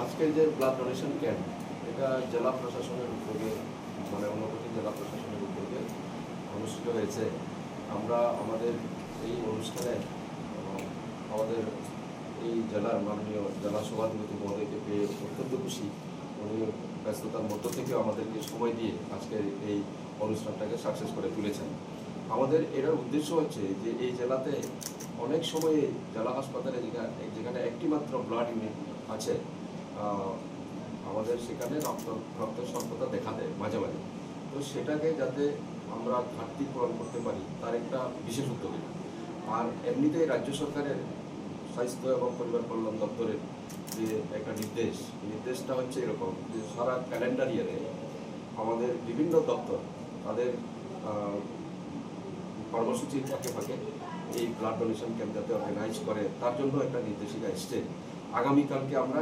আজকের যে blood donation camp, এটা জেলা প্রশাসনের উদ্যোগে, মানে ঊনকোটি জেলা প্রশাসনের উদ্যোগে অনুষ্ঠিত হয়েছে। আমরা আমাদের এই অনুষ্ঠানে আমাদের এই জেলার মাননীয় জেলা সভাধিপতি মহোদয়কে পেয়ে অত্যন্ত খুশি। উনি ব্যস্ততার মধ্য থেকেও আমাদেরকে সময় দিয়ে আজকের এই অনুষ্ঠানটাকে সাকসেস করে তুলেছেন। আমাদের এটার উদ্দেশ্য হচ্ছে যে এই জেলাতে অনেক সময়ে জেলা হাসপাতালে যেখানে একটি মাত্র ব্লাড ইউনিট আছে, আমাদের সেখানে রক্তের স্বল্পতা দেখা দেয় মাঝে মাঝে। তো সেটাকে যাতে আমরা ঘাটতি পূরণ করতে পারি তার একটা বিশেষ উদ্যোগ। আর এমনিতেই রাজ্য সরকারের স্বাস্থ্য এবং পরিবার কল্যাণ দপ্তরের যে একটা নির্দেশটা হচ্ছে এরকম যে সারা ক্যালেন্ডার ইয়ারে আমাদের বিভিন্ন দপ্তর তাদের কর্মসূচির ফাঁকে ফাঁকে এই ব্লাড ডোনেশন ক্যাম্প যাতে অর্গানাইজ করে তার জন্য একটা নির্দেশিকা এসছে। আগামীকালকে আমরা